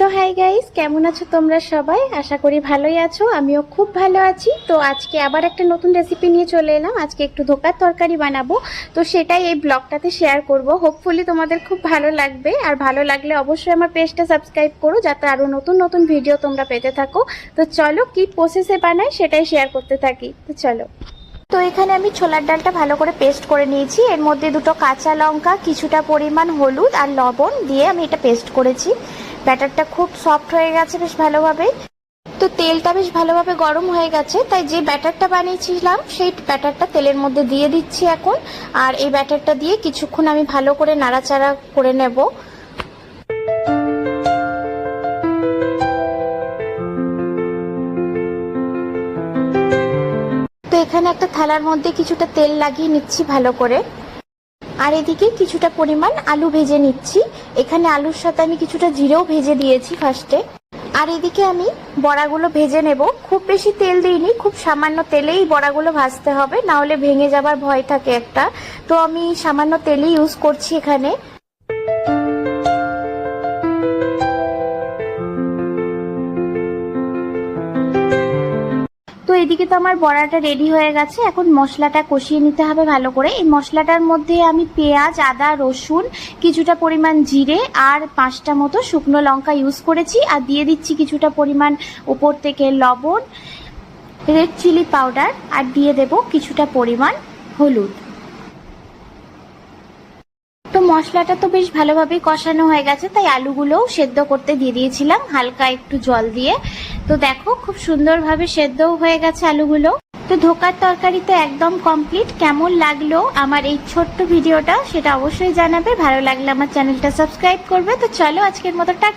তো hi guys, কেমন আছো তোমরা সবাই? আশা করি ভালোই আছো। আমিও খুব ভালো আছি। তো আজকে আবার একটা নতুন রেসিপি নিয়ে চলে এলাম। আজকে একটু ধোকার তরকারি বানাবো, তো সেটাই এই ব্লগটাতে শেয়ার করব। হোপফুলি তোমাদের খুব ভালো লাগবে, আর ভালো লাগলে অবশ্যই আমার পেজটা সাবস্ক্রাইব করো, যাতে আরও নতুন নতুন ভিডিও তোমরা পেতে থাকো। তো চলো কি প্রসেসে বানাই সেটাই শেয়ার করতে থাকি। তো চলো। তো এখানে আমি ছোলার ডালটা ভালো করে পেস্ট করে নিয়েছি। এর মধ্যে দুটো কাঁচা লঙ্কা, কিছুটা পরিমাণ হলুদ আর লবণ দিয়ে আমি এটা পেস্ট করেছি। ব্যাটারটা খুব সফট হয়ে গেছে বেশ ভালোভাবে। তো তেলটা বেশ ভালোভাবে গরম হয়ে গেছে, তাই যে ব্যাটারটা বানিয়েছিলাম সেই ব্যাটারটা তেলের মধ্যে দিয়ে দিচ্ছি এখন। আর এই ব্যাটারটা দিয়ে কিছুক্ষণ আমি ভালো করে নাড়াচাড়া করে নেব। তো এখানে একটা থালার মধ্যে কিছুটা তেল লাগিয়ে নিচ্ছি ভালো করে। আর এদিকে কিছুটা পরিমাণ আলু ভেজে নিচ্ছি। এখানে আলুর সাথে আমি কিছুটা জিরেও ভেজে দিয়েছি ফার্স্টে। আর এদিকে আমি বড়াগুলো ভেজে নেব। খুব বেশি তেল দিইনি, খুব সামান্য তেলেই বড়াগুলো ভাজতে হবে, না হলে ভেঙে যাবার ভয় থাকে একটা। তো আমি সামান্য তেলই ইউজ করছি এখানে। তো এদিকে তো আমার বড়াটা রেডি হয়ে গেছে। এখন মশলাটা কষিয়ে নিতে হবে ভালো করে। এই মশলাটার মধ্যে আমি পেঁয়াজ, আদা, রসুন, কিছুটা পরিমাণ জিরে আর 5টা মতো শুকনো লঙ্কা ইউজ করেছি। আর দিয়ে দিচ্ছি কিছুটা পরিমাণ উপর থেকে লবণ, রেড চিলি পাউডার, আর দিয়ে দেব কিছুটা পরিমাণ হলুদ। তো মশলাটা তো বেশ ভালোভাবেই কষানো হয়ে গেছে, তাই আলুগুলোও সেদ্ধ করতে দিয়ে দিয়েছিলাম হালকা একটু জল দিয়ে। তো দেখো খুব সুন্দরভাবে সেদ্ধও হয়ে গেছে আলুগুলো। তো ধোকার তরকারি তো একদম কমপ্লিট। কেমন লাগলো আমার এই ছোট্ট ভিডিওটা সেটা অবশ্যই জানাবে। ভালো লাগলে আমার চ্যানেলটা সাবস্ক্রাইব করবে। তো চলো আজকের মতো টাটা।